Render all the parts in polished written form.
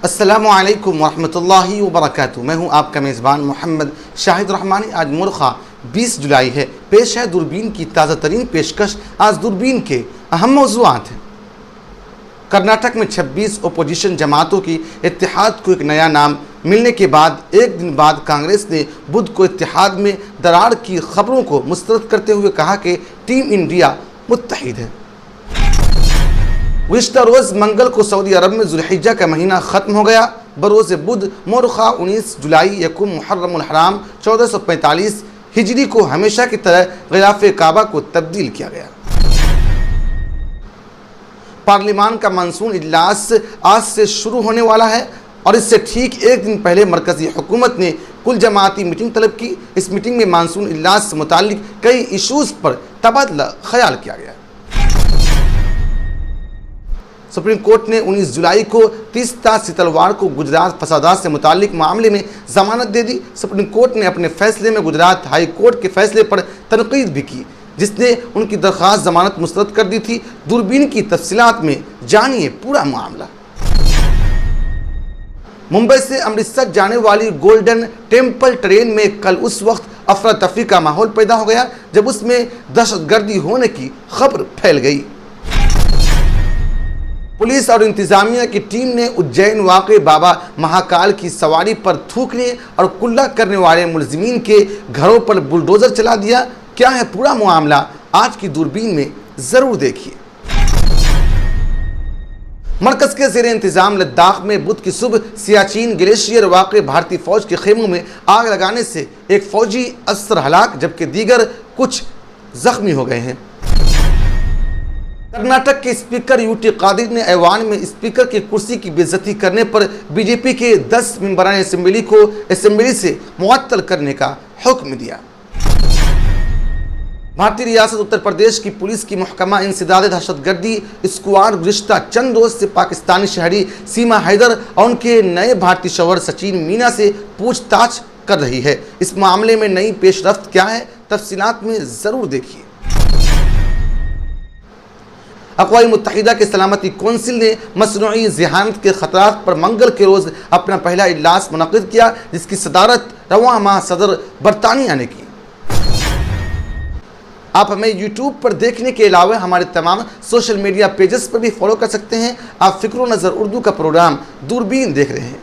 अस्सलामु अलैकुम वरहमतुल्लाहि वबरकातुहू। मैं हूं आपका मेज़बान मोहम्मद शाहिद रहमानी। आज मुर्खा 20 जुलाई है। पेश है दूरबीन की ताज़ा तरीन पेशकश। आज दूरबीन के अहम मौज़ूआत हैं। कर्नाटक में 26 अपोजिशन जमातों की इत्तेहाद को एक नया नाम मिलने के बाद एक दिन बाद कांग्रेस ने बुध को इत्तेहाद में दरार की खबरों को मुस्तरद करते हुए कहा कि टीम इंडिया मुत्तहिद है। गुज़िश्ता रोज़ मंगल को सऊदी अरब में ज़ुल्हिज्जा का महीना ख़त्म हो गया। बरोज़ बुध मोरखा 19 जुलाई यकुम मुहर्रमुल हराम 1445 हिजरी को हमेशा की तरह ग़िलाफ़े काबा को तब्दील किया गया। पार्लिमान का मानसून इजलास आज से शुरू होने वाला है और इससे ठीक एक दिन पहले मरकज़ी हुकूमत ने कुल जमाती मीटिंग तलब की। इस मीटिंग में मानसून इजलास से मुताल्लिक कई इशूज़ पर तबादला ख्याल किया गया। सुप्रीम कोर्ट ने 19 जुलाई को 30 सितलवार को गुजरात फसादात से मुताल्लिक मामले में जमानत दे दी। सुप्रीम कोर्ट ने अपने फैसले में गुजरात हाई कोर्ट के फैसले पर तनकीद भी की, जिसने उनकी दरख्वास्त जमानत मुस्तरद कर दी थी। दूरबीन की तफसीलात में जानिए पूरा मामला। मुंबई से अमृतसर जाने वाली गोल्डन टेम्पल ट्रेन में कल उस वक्त अफरा तफरी का माहौल पैदा हो गया जब उसमें दहशतगर्दी होने की खबर फैल गई। पुलिस और इंतजामिया की टीम ने उज्जैन वाक़े बाबा महाकाल की सवारी पर थूकने और कुल्ला करने वाले मुलजिमीन के घरों पर बुलडोज़र चला दिया। क्या है पूरा मामला, आज की दूरबीन में ज़रूर देखिए। मरकज़ के ज़ेरे इंतज़ाम लद्दाख में बुध की सुबह सियाचिन ग्लेशियर वाक़े भारतीय फ़ौज के खेमों में आग लगाने से एक फ़ौजी अफसर हलाक जबकि दीगर कुछ ज़ख्मी हो गए हैं। कर्नाटक के स्पीकर यूटी कादिर ने ऐवान में स्पीकर की कुर्सी की बेइज्जती करने पर बीजेपी के 10 मेंबरान असेंबली को असेंबली से मुअत्तल करने का हुक्म दिया। भारतीय रियासत उत्तर प्रदेश की पुलिस की महकमा इंसदाद दहशतगर्दी स्क्वाड गुज़िश्ता चंद रोज से पाकिस्तानी शहरी सीमा हैदर और उनके नए भारतीय शौहर सचिन मीना से पूछताछ कर रही है। इस मामले में नई पेशरफ्त क्या है, तफसीलात में ज़रूर देखिए। अक़वाम मुत्तहिदा के सलामती कौंसिल ने मसनूई ज़हानत के ख़तरात पर मंगल के रोज़ अपना पहला इजलास मुनक़्क़िद किया, जिसकी सदारत रवां माह सदर बरतानिया ने की। आप हमें यूट्यूब पर देखने के अलावा हमारे तमाम सोशल मीडिया पेजेस पर भी फॉलो कर सकते हैं। आप फ़िक्र नज़र उर्दू का प्रोग्राम दूरबीन देख रहे हैं।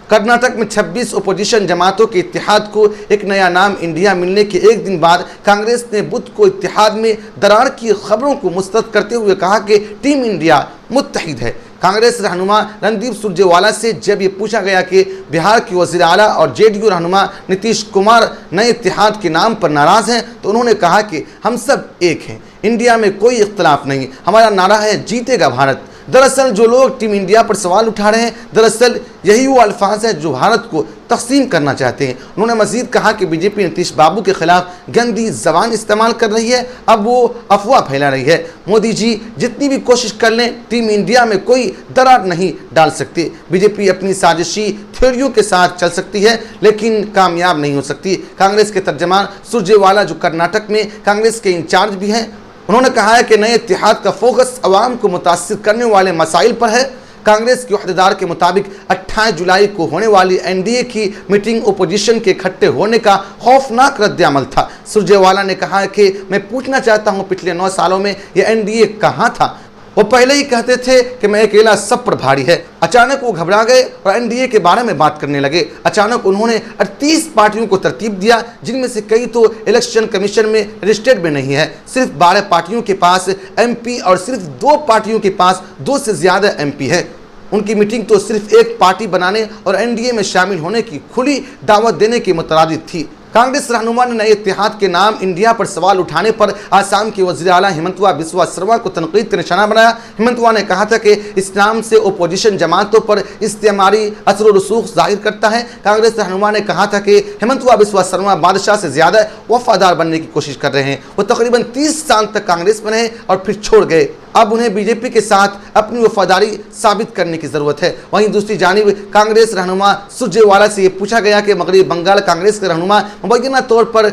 कर्नाटक में 26 अपोजिशन जमातों के इत्तेहाद को एक नया नाम इंडिया मिलने के एक दिन बाद कांग्रेस ने बुध को इत्तेहाद में दरार की खबरों को मुस्तरद करते हुए कहा कि टीम इंडिया मुत्तहिद है। कांग्रेस रहनुमा रणदीप सुरजेवाला से जब ये पूछा गया कि बिहार के वज़ीर आला और जेडीयू रहनुमा नीतीश कुमार नए इत्तेहाद के नाम पर नाराज़ हैं, तो उन्होंने कहा कि हम सब एक हैं, इंडिया में कोई इख्तलाफ नहीं, हमारा नारा है जीतेगा भारत। दरअसल जो लोग टीम इंडिया पर सवाल उठा रहे हैं, दरअसल यही वो अल्फाज हैं जो भारत को तकसीम करना चाहते हैं। उन्होंने मज़ीद कहा कि बीजेपी नीतीश बाबू के खिलाफ गंदी ज़बान इस्तेमाल कर रही है, अब वो अफवाह फैला रही है। मोदी जी जितनी भी कोशिश कर लें, टीम इंडिया में कोई दरार नहीं डाल सकते। बीजेपी अपनी साजिशी थ्योरियों के साथ चल सकती है लेकिन कामयाब नहीं हो सकती। कांग्रेस के तर्जमान सुरजेवाला, जो कर्नाटक में कांग्रेस के इंचार्ज भी हैं, उन्होंने कहा है कि नए इत्तेहाद का फोकस अवाम को मुतासिर करने वाले मसाइल पर है। कांग्रेस के अहदेदार के मुताबिक 28 जुलाई को होने वाली एनडीए की मीटिंग ओपोजिशन के इकट्ठे होने का खौफनाक रद्द-ए-अमल था। सुरजेवाला ने कहा कि मैं पूछना चाहता हूं, पिछले 9 सालों में यह एनडीए कहां था? वो पहले ही कहते थे कि मैं अकेला सब पर भारी है। अचानक वो घबरा गए और एनडीए के बारे में बात करने लगे। अचानक उन्होंने 38 पार्टियों को तरतीब दिया, जिनमें से कई तो इलेक्शन कमीशन में रजिस्टर्ड में नहीं है। सिर्फ 12 पार्टियों के पास एमपी और सिर्फ 2 पार्टियों के पास 2 से ज़्यादा एमपी है। उनकी मीटिंग तो सिर्फ एक पार्टी बनाने और एनडीए में शामिल होने की खुली दावत देने के मुतरादिफ थी। कांग्रेस रहनुमा ने नए इत्तेहाद के नाम इंडिया पर सवाल उठाने पर आसाम के वज़ीर आला हिमंतवा बिस्वा सर्मा को तनकीद का निशाना बनाया। हिमंतवा ने कहा था कि इस नाम से अपोजिशन जमातों पर इस्तेमारी असर व रसूख जाहिर करता है। कांग्रेस रहनुमा ने कहा था कि हिमंतवा बिस्वा सर्मा बादशाह से ज़्यादा वफादार बनने की कोशिश कर रहे हैं। वो तकरीबन 30 साल तक कांग्रेस में रहे और फिर छोड़ गए। अब उन्हें बीजेपी के साथ अपनी वफादारी साबित करने की ज़रूरत है। वहीं दूसरी जानिब कांग्रेस रहनुमा सुरजेवाला से ये पूछा गया कि मगरबी बंगाल कांग्रेस के रहनुमा मुबैना तौर पर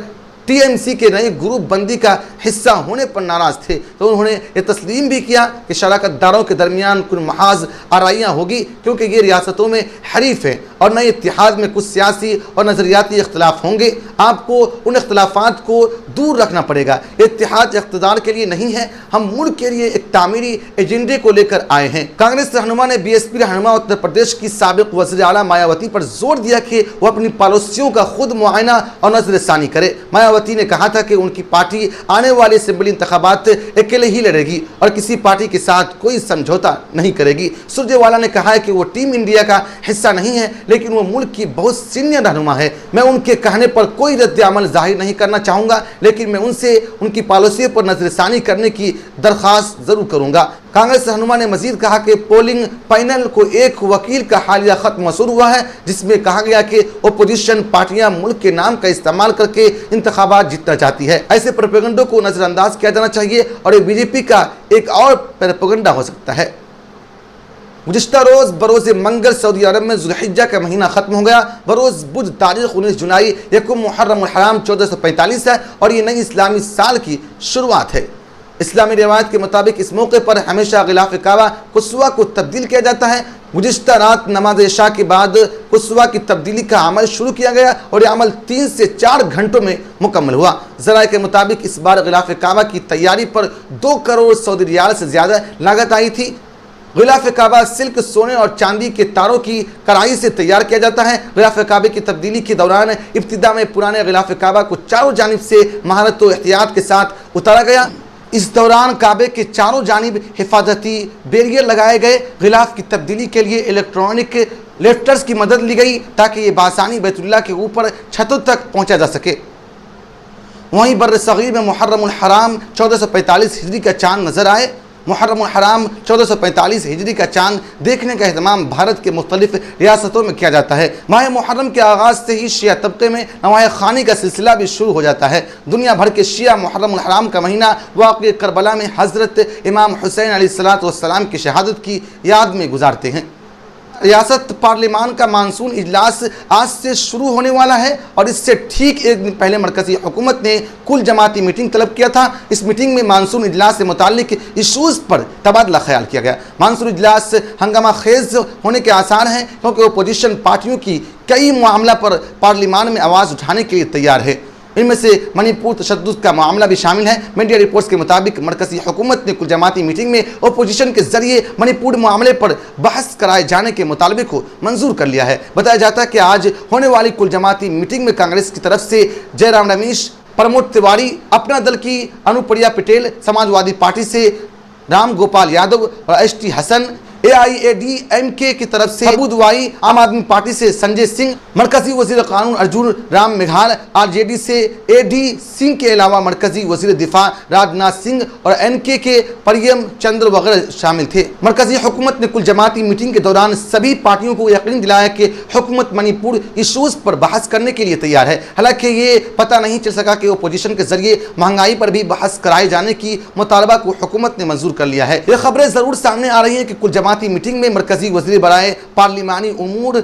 टीएमसी के नई ग्रुप बंदी का हिस्सा होने पर नाराज थे, तो उन्होंने ये तस्लीम भी किया कि शराकत दारों के दरमियान कुछ महाज आराइयाँ होगी, क्योंकि ये रियासतों में हरीफ हैं और नए इत्तेहाद में कुछ सियासी और नज़रियाती इख्तलाफ होंगे। आपको उन इख्तलाफात को दूर रखना पड़ेगा। इत्तेहाद इख्तिदार के लिए नहीं है, हम मुल्क के लिए एक तामीरी एजेंडे को लेकर आए हैं। कांग्रेस रहनुमा ने बीएसपी रहनुमा उत्तर प्रदेश की साबिक वज़ीर आला मायावती पर जोर दिया कि वो अपनी पॉलिसियों का खुद मुआयना और नजरसानी करे। मायावती ने कहा था कि उनकी पार्टी आने वाले असेंबली इंतखाबात अकेले ही लड़ेगी और किसी पार्टी के साथ कोई समझौता नहीं करेगी। सुरजेवाला ने कहा है कि वो टीम इंडिया का हिस्सा नहीं है, लेकिन वो मुल्क की बहुत सीनियर रहनुमा है। मैं उनके कहने पर कोई रद्द-ए-अमल जाहिर नहीं करना चाहूँगा, लेकिन मैं उनसे उनकी पॉलिसियों पर नजरसानी करने की दरख्वास्त ज़रूर करूँगा। कांग्रेस रहनुमा ने मजीद कहा कि पोलिंग पैनल को एक वकील का हालिया खत मौसूल हुआ है, जिसमें कहा गया कि अपोजिशन पार्टियां मुल्क के नाम का इस्तेमाल करके इंतखाबात जीतना चाहती है। ऐसे प्रोपेगेंडो को नज़रअंदाज किया जाना चाहिए और ये बीजेपी का एक और प्रोपेगेंडा हो सकता है। गुज़िश्ता रोज़ बरोज़ मंगल सऊदी अरब में ज़ुल्हिज्जा का महीना ख़त्म हो गया। बरोज़ बुध तारीख़ 19 जुलाई यकुम मुहर्रम हराम 1445 है और ये नई इस्लामी साल की शुरुआत है। इस्लामी रिवायत के मुताबिक इस मौके पर हमेशा गिलाफ काबा कुस्वा को तब्दील किया जाता है। गुज़िश्ता रात नमाज इशा के बाद कुस्वा की तब्दीली का अमल शुरू किया गया और यह अमल 3 से 4 घंटों में मुकम्मल हुआ। ज़राए के मुताबिक इस बार गिलाफ काबा की तैयारी पर 2 करोड़ सऊदी रियाल से ज़्यादा लागत आई थी। गिलाफ काबा सिल्क, सोने और चांदी के तारों की कढ़ाई से तैयार किया जाता है। गिलाफ काबे की तब्दीली के दौरान इब्तिदा में पुराने गिलाफ काबा को चारों जानिब से महारत व एहतियात के साथ उतारा गया। इस दौरान काबे के चारों जानिब हिफाजती बैरियर लगाए गए। गिलाफ की तब्दीली के लिए इलेक्ट्रॉनिक लिफ्टर्स की मदद ली गई ताकि ये बासानी बैतुल्लाह के ऊपर छतों तक पहुँचा जा सके। वहीं बर्र सगीर में मुहर्रम हराम 1445 हिजरी का चांद नजर आए। मुहर्रम हराम 1445 हिजरी का चांद देखने का एहतमाम भारत के मुख्तलिफ रियासतों में किया जाता है। माह मुहर्रम के आगाज़ से ही शिया तबके में नवाह खानी का सिलसिला भी शुरू हो जाता है। दुनिया भर के शिया मुहर्रम हराम का महीना वाक़ई करबला में हज़रत इमाम हुसैन अलैहिस्सलाम की शहादत की याद में गुजारते हैं। रियासत पार्लिमान का मानसून इजलास आज से शुरू होने वाला है और इससे ठीक एक दिन पहले मरकज़ी हुकूमत ने कुल जमाती मीटिंग तलब किया था। इस मीटिंग में मानसून इजलास से मुताल्लिक इशूज़ पर तबादला ख्याल किया गया। मानसून इजलास हंगामा खेज होने के आसार हैं, क्योंकि अपोजिशन पार्टियों की कई मामला पर पार्लिमान में आवाज़ उठाने के लिए तैयार है। इनमें से मणिपुर तशद्दुद का मामला भी शामिल है। मीडिया रिपोर्ट्स के मुताबिक मरकज़ी हुकूमत ने कुल जमाती मीटिंग में अपोजिशन के जरिए मणिपुर मामले पर बहस कराए जाने के मुतालबे को मंजूर कर लिया है। बताया जाता है कि आज होने वाली कुल जमाती मीटिंग में कांग्रेस की तरफ से जयराम रमेश, प्रमोद तिवारी, अपना दल की अनुप्रिया पटेल, समाजवादी पार्टी से राम गोपाल यादव और HT हसन, AIADMK की तरफ से अबू दुआई, आम आदमी पार्टी से संजय सिंह, मरकजी वजीर कानून अर्जुन राम मेघवाल, RJD से AD सिंह के अलावा मरकजी वजीर दिफा राजनाथ सिंह और NK के परियम चंद्र वगैरह शामिल थे। मरकजी हुकूमत ने कुल जमाती मीटिंग के दौरान सभी पार्टियों को यकीन दिलाया कि हुकूमत मणिपुर इशूज़ पर बहस करने के लिए तैयार है। हालांकि ये पता नहीं चल सका कि अपोजिशन के जरिए महंगाई पर भी बहस कराए जाने की मुतालबा को हुकूमत ने मंजूर कर लिया है। ये खबरें ज़रूर सामने आ रही हैं कि कुल मीटिंग में मरकजी वज़ीर बराए पार्लिमानी उमूर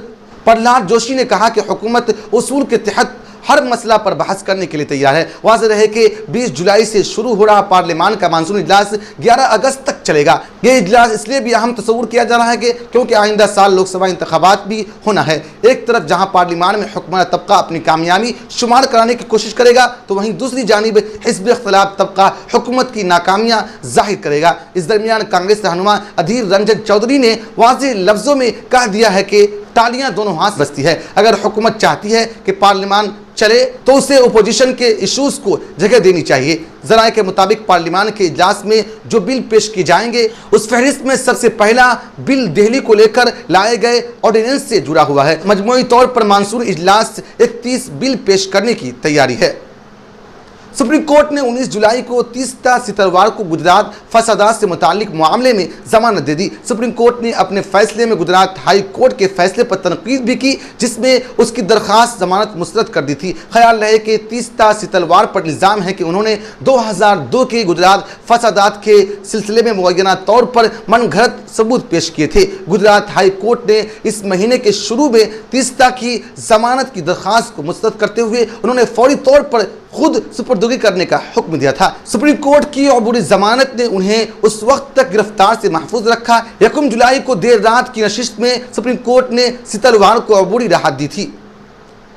प्रहलाद जोशी ने कहा कि हुकूमत उसूल के तहत हर मसला पर बहस करने के लिए तैयार है। वाज़ेह रहे कि 20 जुलाई से शुरू हो रहा पार्लिमान का मानसून इजलास 11 अगस्त तक चलेगा। ये इजलास इसलिए भी अहम तस्वुर किया जा रहा है कि क्योंकि आइंदा साल लोकसभा इंतखाबात भी होना है। एक तरफ जहां पार्लिमान में हुक्मरान तबका अपनी कामयाबी शुमार कराने की कोशिश करेगा, तो वहीं दूसरी जानिब हिज़्ब इख्तिलाफ तबका हुकूमत की नाकामियां जाहिर करेगा। इस दरमियान कांग्रेस रहनुमा अधीर रंजन चौधरी ने वाज़ेह लफ्ज़ों में कह दिया है कि तालियां दोनों हाथ बजती है। अगर हुकूमत चाहती है कि पार्लिमान चले तो उसे अपोजिशन के इशूज़ को जगह देनी चाहिए। ज़राए के मुताबिक पार्लिमान के इजलास में जो बिल पेश किए जाएंगे उस फहरिस्त में सबसे पहला बिल दिल्ली को लेकर लाए गए ऑर्डिनेंस से जुड़ा हुआ है। मजमूई तौर पर मानसून इजलास 31 बिल पेश करने की तैयारी है। सुप्रीम कोर्ट ने 19 जुलाई को 30 सितवार को गुजरात फसादात से मुतालिक मामले में जमानत दे दी। सुप्रीम कोर्ट ने अपने फैसले में गुजरात हाई कोर्ट के फैसले पर तनकीद भी की, जिसमें उसकी दरख्वास्त जमानत मुस्तरद कर दी थी। ख्याल रहे कि 30 सितवार पर इल्ज़ाम है कि उन्होंने 2002 के गुजरात फसादात के सिलसिले में मुअय्यना तौर पर मनगढ़ंत सबूत पेश किए थे। गुजरात हाई कोर्ट ने इस महीने के शुरू में 30 की जमानत की दरख्वास्त को मुस्तरद करते हुए उन्होंने फौरी तौर पर खुद सुपुर्दगी करने का हुक्म दिया था। सुप्रीम कोर्ट की अबूरी जमानत ने उन्हें उस वक्त तक गिरफ्तार से महफूज रखा। 1 जुलाई को देर रात की नशिस्त में सुप्रीम कोर्ट ने सितलवार को अबूरी राहत दी थी।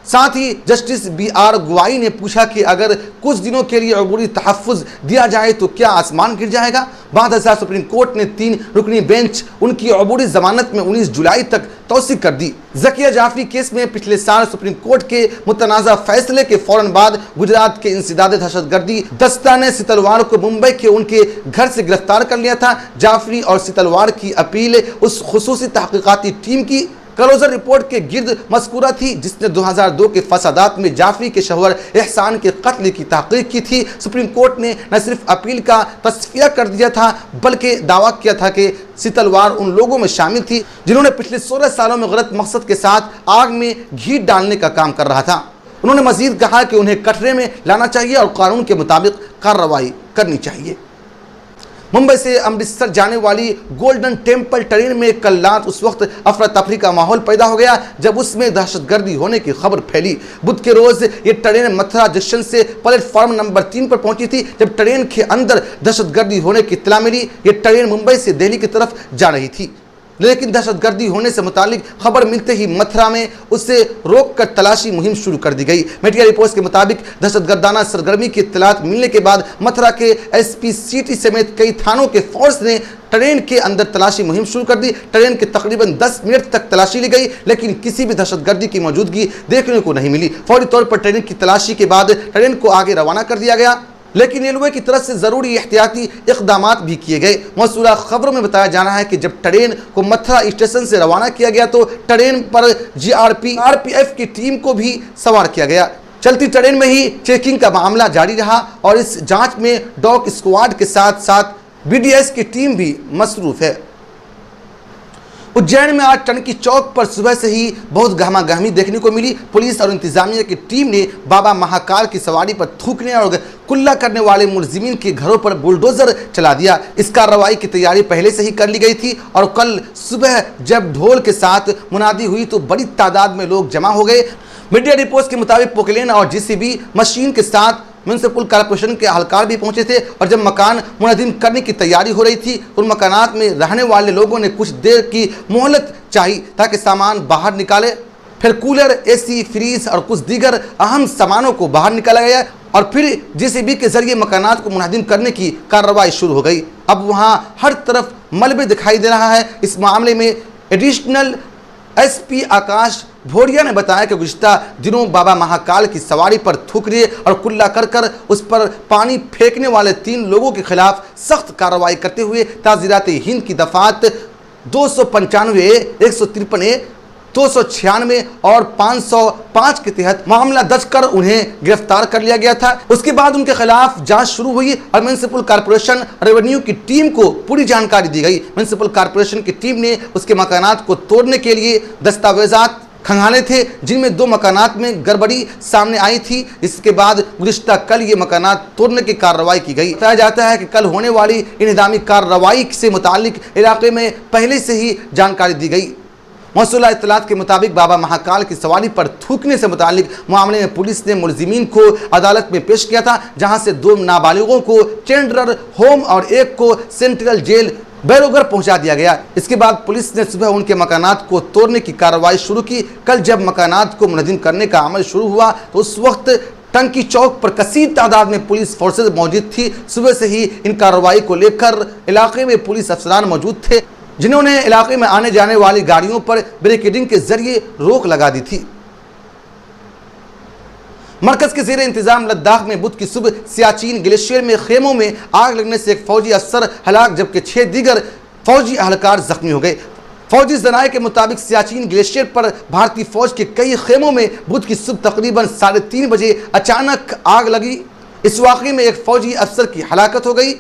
साथ ही जस्टिस BR गवाई ने पूछा कि अगर कुछ दिनों के लिए अबूरी तहफ़्फ़ुज़ दिया जाए तो क्या आसमान गिर जाएगा। बाद सुप्रीम कोर्ट ने 3 रुकनी बेंच उनकी अबूरी जमानत में 19 जुलाई तक तौसीक कर दी। ज़किया जाफरी केस में पिछले साल सुप्रीम कोर्ट के मुतनाज़ा फैसले के फौरन बाद गुजरात के इंसदाद दहशतगर्दी दस्ता ने सितलवार को मुंबई के उनके घर से गिरफ्तार कर लिया था। जाफरी और सितलवार की अपील उस खुसूसी तहक़ीक़ाती टीम की क्लोजर रिपोर्ट के गिर्द मस्कूरा थी जिसने 2002 के फसादात में जाफरी के शौहर एहसान के कत्ल की तहक़ीक़ की थी। सुप्रीम कोर्ट ने न सिर्फ अपील का तस्फिया कर दिया था बल्कि दावा किया था कि सितलवार उन लोगों में शामिल थी जिन्होंने पिछले 16 सालों में गलत मकसद के साथ आग में घी डालने का काम कर रहा था। उन्होंने मजीद कहा कि उन्हें कटरे में लाना चाहिए और कानून के मुताबिक कार्रवाई करनी चाहिए। मुंबई से अमृतसर जाने वाली गोल्डन टेम्पल ट्रेन में कल रात उस वक्त अफरा तफरी का माहौल पैदा हो गया जब उसमें दहशतगर्दी होने की खबर फैली। बुध के रोज ये ट्रेन मथुरा जंक्शन से प्लेटफॉर्म नंबर 3 पर पहुंची थी जब ट्रेन के अंदर दहशतगर्दी होने की इत्तला मिली। ये ट्रेन मुंबई से दिल्ली की तरफ जा रही थी, लेकिन दहशतगर्दी होने से मुतालिक खबर मिलते ही मथुरा में उसे रोककर तलाशी मुहिम शुरू कर दी गई। मीडिया रिपोर्ट्स के मुताबिक दहशतगर्दाना सरगर्मी की इत्तलात मिलने के बाद मथुरा के SP सिटी समेत कई थानों के फोर्स ने ट्रेन के अंदर तलाशी मुहिम शुरू कर दी। ट्रेन के तकरीबन 10 मिनट तक तलाशी ली गई लेकिन किसी भी दहशतगर्दी की मौजूदगी देखने को नहीं मिली। फौरी तौर पर ट्रेन की तलाशी के बाद ट्रेन को आगे रवाना कर दिया गया, लेकिन रेलवे की तरफ से जरूरी एहतियाती इक़दामात भी किए गए। मौसूला खबरों में बताया जा रहा है कि जब ट्रेन को मथुरा स्टेशन से रवाना किया गया तो ट्रेन पर RPF की टीम को भी सवार किया गया। चलती ट्रेन में ही चेकिंग का मामला जारी रहा और इस जांच में डॉग स्क्वाड के साथ साथ BDS की टीम भी मसरूफ है। उज्जैन में आज टंकी चौक पर सुबह से ही बहुत गहमागहमी देखने को मिली। पुलिस और इंतजामिया की टीम ने बाबा महाकाल की सवारी पर थूकने और कुल्ला करने वाले मुलजिमीन के घरों पर बुलडोजर चला दिया। इस कार्रवाई की तैयारी पहले से ही कर ली गई थी और कल सुबह जब ढोल के साथ मुनादी हुई तो बड़ी तादाद में लोग जमा हो गए। मीडिया रिपोर्ट्स के मुताबिक पोकलेन और JCB मशीन के साथ म्यूनसिपल कॉर्पोरेशन के अहलकार भी पहुंचे थे और जब मकान मुनहदिम करने की तैयारी हो रही थी उन मकानात में रहने वाले लोगों ने कुछ देर की मोहलत चाही ताकि सामान बाहर निकाले। फिर कूलर, AC, फ्रीज और कुछ दीगर अहम सामानों को बाहर निकाला गया और फिर JCB के जरिए मकानात को मुनहदिम करने की कार्रवाई शुरू हो गई। अब वहाँ हर तरफ मलबे दिखाई दे रहा है। इस मामले में एडिशनल SP आकाश भोरिया ने बताया कि गुज़िश्ता दिनों बाबा महाकाल की सवारी पर थूकने और कुल्ला कर उस पर पानी फेंकने वाले 3 लोगों के खिलाफ सख्त कार्रवाई करते हुए ताज़ीरात हिंद की दफात 295, 153, 296 और 505 के तहत मामला दर्ज कर उन्हें गिरफ्तार कर लिया गया था। उसके बाद उनके खिलाफ जांच शुरू हुई और म्यूनसिपल कॉर्पोरेशन रेवेन्यू की टीम को पूरी जानकारी दी गई। म्यूनसिपल कॉर्पोरेशन की टीम ने उसके मकानात को तोड़ने के लिए दस्तावेजात खंगाले थे जिनमें 2 मकानात में गड़बड़ी सामने आई थी। इसके बाद गुज़िश्ता कल ये मकानात तोड़ने की कार्रवाई की गई। बताया जाता है कि कल होने वाली इंतजामी कार्रवाई से मुतालिक इलाके में पहले से ही जानकारी दी गई। मौसूला इत्तलात के मुताबिक बाबा महाकाल की सवारी पर थूकने से मुतालिक मामले में पुलिस ने मुलजिमीन को अदालत में पेश किया था जहां से 2 नाबालिगों को टेंडर होम और 1 को सेंट्रल जेल बैरोगर पहुंचा दिया गया। इसके बाद पुलिस ने सुबह उनके मकानात को तोड़ने की कार्रवाई शुरू की। कल जब मकानात को मुनहदिम करने का अमल शुरू हुआ तो उस वक्त टंकी चौक पर कसीर तादाद में पुलिस फोर्सेज मौजूद थी। सुबह से ही इन कार्रवाई को लेकर इलाके में पुलिस अफसरान मौजूद थे जिन्होंने इलाके में आने जाने वाली गाड़ियों पर बैरिकेडिंग के जरिए रोक लगा दी थी। मरकज के ज़ेरे इंतजाम लद्दाख में बुध की सुबह सियाचिन ग्लेशियर में खेमों में आग लगने से एक फौजी अफसर हलाक जबकि 6 दीगर फौजी अहलकार जख्मी हो गए। फौजी जराये के मुताबिक सियाचिन ग्लेशियर पर भारतीय फौज के कई खेमों में बुध की सुबह तकरीबन 3:30 बजे अचानक आग लगी। इस वाक़े में एक फौजी अफसर की हलाकत हो गई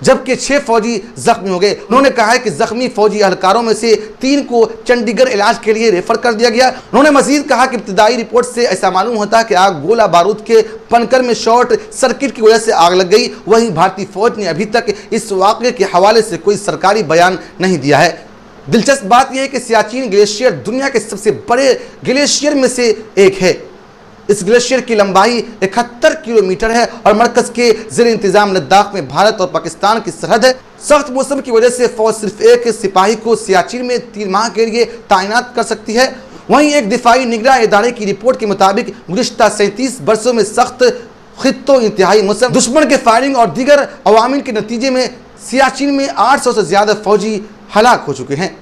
जबकि 6 फौजी जख्मी हो गए। उन्होंने कहा है कि जख्मी फौजी अहलकारों में से 3 को चंडीगढ़ इलाज के लिए रेफर कर दिया गया। उन्होंने मजीद कहा कि इब्तदाई रिपोर्ट से ऐसा मालूम होता है कि आग गोला बारूद के पनकर में शॉर्ट सर्किट की वजह से आग लग गई। वहीं भारतीय फौज ने अभी तक इस वाक़े के हवाले से कोई सरकारी बयान नहीं दिया है। दिलचस्प बात यह है कि सियाचिन ग्लेशियर दुनिया के सबसे बड़े ग्लेशियर में से एक है। इस ग्लेशियर की लंबाई 71 किलोमीटर है और मरकज के ज़ेर इंतजाम लद्दाख में भारत और पाकिस्तान की सरहद है। सख्त मौसम की वजह से फौज सिर्फ एक सिपाही को सियाचिन में 3 माह के लिए तैनात कर सकती है। वहीं एक दिफाई निगरान इदारे की रिपोर्ट के मुताबिक गुज़िश्ता 37 वर्षों में सख्त खित्तों, इंतहाई मौसम, दुश्मन के फायरिंग और दीगर अवामिल के नतीजे में सियाचिन में 800 से ज़्यादा फौजी हलाक हो चुके हैं।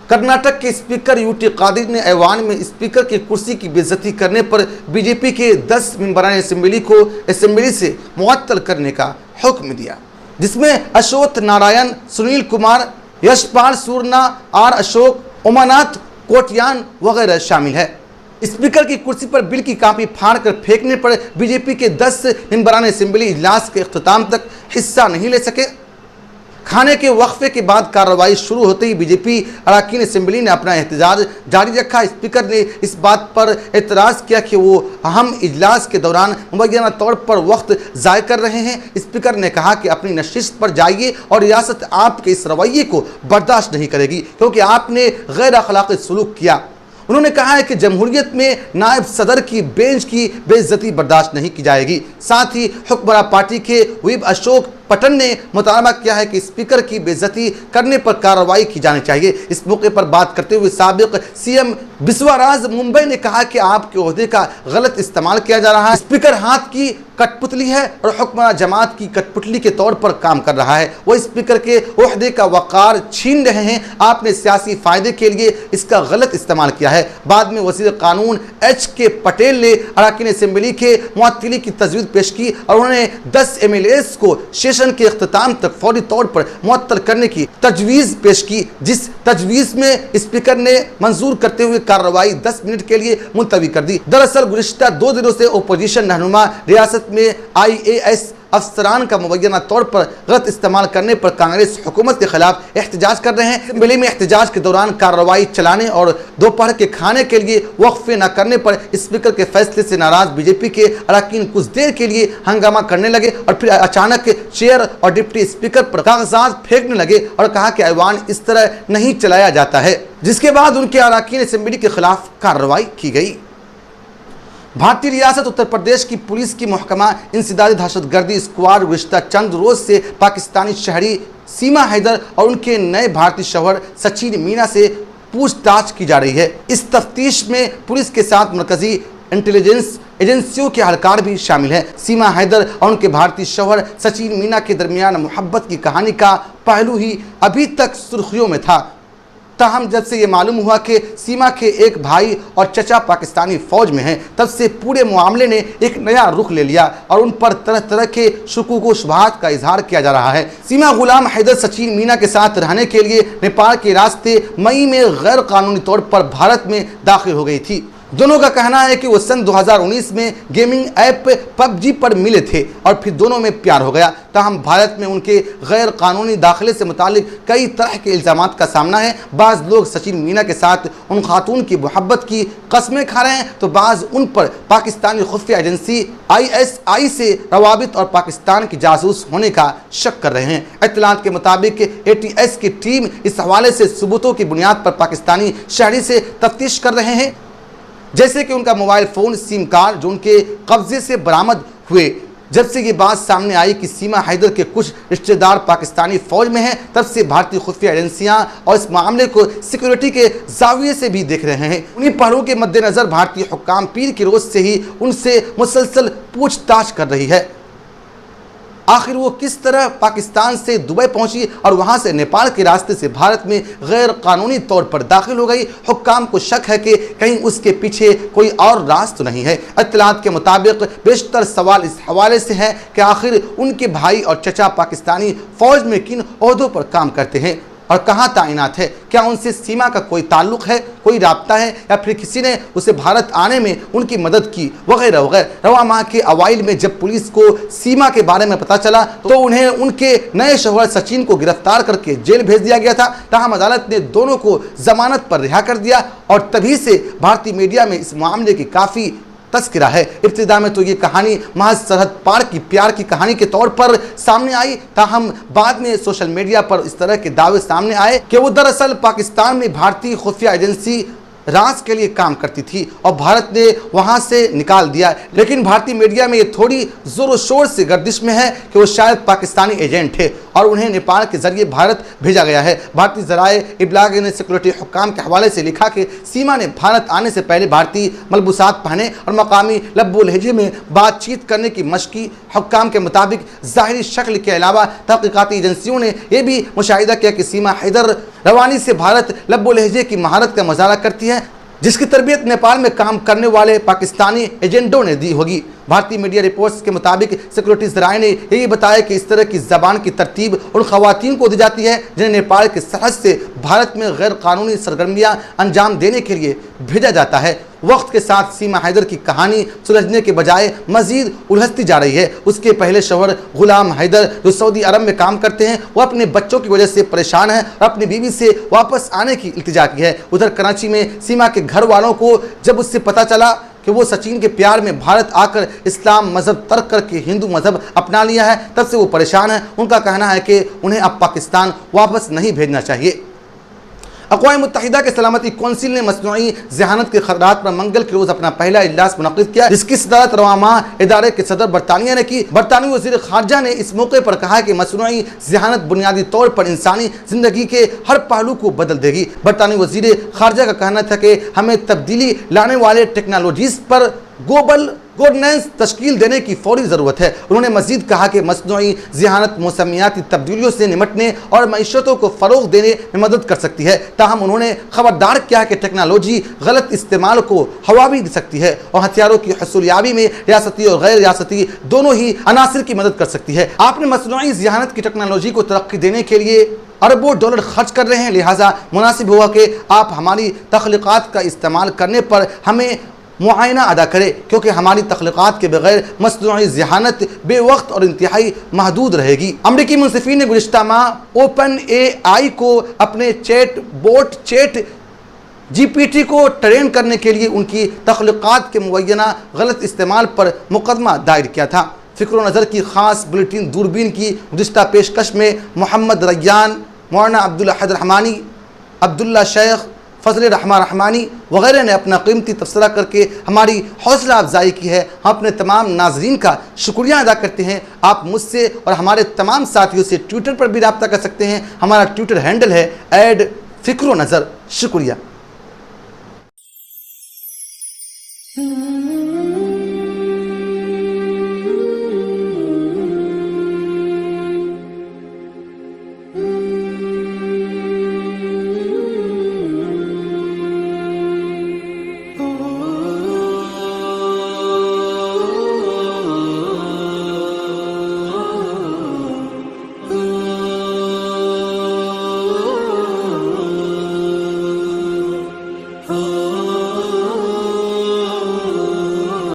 कर्नाटक के स्पीकर यूटी कादिर ने ऐवान में स्पीकर की कुर्सी की बेइज्जती करने पर बीजेपी के 10 मेंबरान असेंबली को असेंबली से मुअत्तल करने का हुक्म दिया, जिसमें अशोक नारायण, सुनील कुमार, यशपाल सूरना, आर अशोक, उमानाथ कोटयान वगैरह शामिल है। स्पीकर की कुर्सी पर बिल की कापी फाड़ कर फेंकने पर बीजेपी के 10 मेंबरान असेंबली इजलास के अख्ताम तक हिस्सा नहीं ले सके। खाने के वक्फे के बाद कार्रवाई शुरू होते ही बीजेपी अरकान असेंबली ने अपना एहतजाज जारी रखा। स्पीकर ने इस बात पर एतराज़ किया कि वो अहम इजलास के दौरान मुबैना तौर पर वक्त ज़ाय कर रहे हैं। स्पीकर ने कहा कि अपनी नशिस्त पर जाइए और रियासत आपके इस रवैये को बर्दाश्त नहीं करेगी क्योंकि आपने गैर अखलाकी सलूक किया। उन्होंने कहा है कि जमहूरियत में नायब सदर की बेंच की बेइज्जती बर्दाश्त नहीं की जाएगी। साथ ही हुक्मरान पार्टी के व्हिप अशोक पटन ने मुतालबा किया है कि स्पीकर की बेइज्जती करने पर कार्रवाई की जानी चाहिए। इस मौके पर बात करते हुए साबिक सीएम बिस्वाराज मुंबई ने कहा कि आपके ओहदे का गलत इस्तेमाल किया जा रहा है। स्पीकर हाथ की कठपुतली है और हुक्मरान जमात की कठपुतली के तौर पर काम कर रहा है। वो स्पीकर के ओहदे का वक़ार छीन रहे हैं। आपने सियासी फायदे के लिए इसका गलत इस्तेमाल किया है। बाद में वज़ीर कानून HK पटेल ने अरकान असेंबली के मुअत्तली की तजवीज़ पेश की और उन्होंने 10 MLAs को सेशन के अख्ताम तक फौरी तौर पर मुअत्तल करने की तजवीज़ पेश की, जिस तजवीज़ में स्पीकर ने मंजूर करते हुए कार्रवाई 10 मिनट के लिए मुलतवी कर दी। दरअसल गुज़िश्ता 2 दिनों से ओपोजिशन रहनुमा रियासत में IAS अफसरान का मुबैना तौर पर गलत इस्तेमाल करने पर कांग्रेस हुकूमत के खिलाफ एहतजाज कर रहे हैं। असेंबली में एहतजाज के दौरान कार्रवाई चलाने और दोपहर के खाने के लिए वक्फे न करने पर स्पीकर के फैसले से नाराज बीजेपी के अरकान कुछ देर के लिए हंगामा करने लगे और फिर अचानक चेयर और डिप्टी स्पीकर पर कागजात फेंकने लगे और कहा कि ऐवान इस तरह नहीं चलाया जाता है, जिसके बाद उनके अरकान असेंबली के खिलाफ कार्रवाई की गई। भारतीय रियासत उत्तर प्रदेश की पुलिस की महकमा इंसदादी दहशतगर्दी स्क्वाड गुज़िश्ता चंद रोज से पाकिस्तानी शहरी सीमा हैदर और उनके नए भारतीय शौहर सचिन मीना से पूछताछ की जा रही है। इस तफ्तीश में पुलिस के साथ मरकजी इंटेलिजेंस एजेंसियों के एहलकार भी शामिल हैं। सीमा हैदर और उनके भारतीय शौहर सचिन मीना के दरमियान मोहब्बत की कहानी का पहलू ही अभी तक सुर्खियों में था। ताहम जब से ये मालूम हुआ कि सीमा के एक भाई और चचा पाकिस्तानी फौज में हैं, तब से पूरे मामले ने एक नया रुख ले लिया और उन पर तरह तरह के शुकूक व शुबहात का इजहार किया जा रहा है। सीमा गुलाम हैदर सचिन मीना के साथ रहने के लिए नेपाल के रास्ते मई में गैर कानूनी तौर पर भारत में दाखिल हो गई थी। दोनों का कहना है कि वो सन 2019 में गेमिंग ऐप PUBG पर मिले थे और फिर दोनों में प्यार हो गया। ताहम भारत में उनके गैर कानूनी दाखिले से मुतालिक कई तरह के इल्ज़ामात का सामना है। बाज़ लोग सचिन मीना के साथ उन खातून की मोहब्बत की कस्में खा रहे हैं तो बाज़ उन पर पाकिस्तानी खुफिया एजेंसी ISI से रवाबित और पाकिस्तान की जासूस होने का शक कर रहे हैं। इत्तलात के मुताबिक ATS की टीम इस हवाले से सबूतों की बुनियाद पर पाकिस्तानी शहरी से तफ्तीश कर रहे हैं, जैसे कि उनका मोबाइल फ़ोन, सिम कार्ड जो उनके कब्जे से बरामद हुए। जब से ये बात सामने आई कि सीमा हैदर के कुछ रिश्तेदार पाकिस्तानी फ़ौज में हैं, तब से भारतीय खुफिया एजेंसियां और इस मामले को सिक्योरिटी के जाविये से भी देख रहे हैं। उन्हीं पहलुओं के मद्देनज़र भारतीय हुक्काम पीर की रोज़ से ही उनसे मुसलसल पूछताछ कर रही है। आखिर वो किस तरह पाकिस्तान से दुबई पहुंची और वहां से नेपाल के रास्ते से भारत में गैर कानूनी तौर पर दाखिल हो गई। हुक्काम को शक है कि कहीं उसके पीछे कोई और राज तो नहीं है। इत्तलात के मुताबिक बेशतर सवाल इस हवाले से है कि आखिर उनके भाई और चचा पाकिस्तानी फ़ौज में किन ओहदों पर काम करते हैं और कहाँ तैनात है। क्या उनसे सीमा का कोई ताल्लुक़ है, कोई राब्ता है या फिर किसी ने उसे भारत आने में उनकी मदद की वगैरह वगैरह। रवा माह के अवाइल में जब पुलिस को सीमा के बारे में पता चला तो उन्हें उनके नए शौहर सचिन को गिरफ्तार करके जेल भेज दिया गया था। ताहम अदालत ने दोनों को जमानत पर रिहा कर दिया और तभी से भारतीय मीडिया में इस मामले की काफ़ी तस्करा है। इब्तिदा में तो ये कहानी महज सरहद पार की प्यार की कहानी के तौर पर सामने आई, ताहम बाद में सोशल मीडिया पर इस तरह के दावे सामने आए कि वो दरअसल पाकिस्तान में भारतीय खुफिया एजेंसी राज के लिए काम करती थी और भारत ने वहां से निकाल दिया। लेकिन भारतीय मीडिया में ये थोड़ी जोर शोर से गर्दिश में है कि वो शायद पाकिस्तानी एजेंट थे और उन्हें नेपाल के जरिए भारत भेजा गया है। भारतीय जराए इब्लाग ने सिक्योरिटी हुक्काम के हवाले से लिखा कि सीमा ने भारत आने से पहले भारतीय मलबूसात पहने और मकामी लब्बो लहजे में बातचीत करने की मशकी। हुक्काम के मुताबिक ज़ाहिरी शक्ल के अलावा तहकीकाती एजेंसियों ने यह भी मुशाहिदा किया कि सीमा हैदर रवानी से भारत लब्बो लहजे की महारत का मुजाहरा करती है, जिसकी तरबियत नेपाल में काम करने वाले पाकिस्तानी एजेंटों ने दी होगी। भारतीय मीडिया रिपोर्ट्स के मुताबिक सिक्योरिटी ज़राए ने यही बताया कि इस तरह की ज़बान की तरतीब उन ख़वातीन को दी जाती है जिन्हें नेपाल के सरहद से भारत में गैर कानूनी सरगर्मियाँ अंजाम देने के लिए भेजा जाता है। वक्त के साथ सीमा हैदर की कहानी सुलझने के बजाय मजीद उलझती जा रही है। उसके पहले शौहर गुलाम हैदर जो सऊदी अरब में काम करते हैं, वो अपने बच्चों की वजह से परेशान हैं और अपनी बीवी से वापस आने की इल्तिजा की है। उधर कराची में सीमा के घर वालों को जब उससे पता चला कि वो सचिन के प्यार में भारत आकर इस्लाम मज़हब तर्क करके हिंदू मज़हब अपना लिया है, तब से वो परेशान है। उनका कहना है कि उन्हें अब पाकिस्तान वापस नहीं भेजना चाहिए। अक़वाम मुत्तहिदा के सलामती कौंसिल ने मसनूई ज़हानत के खतरात पर मंगल के रोज़ अपना पहला इजलास मुनक़िद किया, जिसकी सदारत रवा माह इदारे के सदर बरतानिया ने की। बरतानवी वज़ीर ख़ारजा ने इस मौके पर कहा कि मसनूई ज़हानत बुनियादी तौर पर इंसानी ज़िंदगी के हर पहलू को बदल देगी। बरतानवी वज़ीर ख़ारजा का कहना था कि हमें तब्दीली लाने वाले टेक्नोलॉजीज़ पर ग्लोबल गवर्नेंस तश्कील देने की फौरी ज़रूरत है। उन्होंने मज़ीद कहा कि मसनूई ज़हानत मौसमियाती तब्दीलियों से निमटने और मईशतों को फ़रोग़ देने में मदद कर सकती है। ताहम उन्होंने ख़बरदार किया कि टेक्नोलॉजी गलत इस्तेमाल को हवा भी दे सकती है और हथियारों की हसूलियाबी में रियासती और गैर रियासती दोनों ही अनासिर की मदद कर सकती है। आपने मसनूई ज़हानत की टेक्नोलॉजी को तरक्की देने के लिए अरबों डॉलर खर्च कर रहे हैं, लिहाजा मुनासिब होगा कि आप हमारी तख्लीक़ात का इस्तेमाल करने पर हमें मुआयना अदा करें, क्योंकि हमारी तख्लीक़ात के बगैर मसनूई ज़हानत बेवक्त और इंतहाई महदूद रहेगी। अमरीकी मुंसिफीन ने गुज़िश्ता माह ओपन AI को अपने चैट GPT को ट्रेन करने के लिए उनकी तख्लीक़ात के मुबैना गलत इस्तेमाल पर मुकदमा दायर किया था। फ़िक्र नज़र की ख़ास बुलेटिन दूरबीन की गुज़िश्ता पेशकश में मोहम्मद रैयान, मौलाना अब्दुल अहद रहमानी, अब्दुल्ला शेख, फजल रहमानी वगैरह ने अपना कीमती तबसरा करके हमारी हौसला अफजाई की है। हम अपने तमाम नाजरीन का शुक्रिया अदा करते हैं। आप मुझसे और हमारे तमाम साथियों से ट्विटर पर भी रब्ता कर सकते हैं। हमारा ट्विटर हैंडल है @फ़िक्र नज़र। शुक्रिया।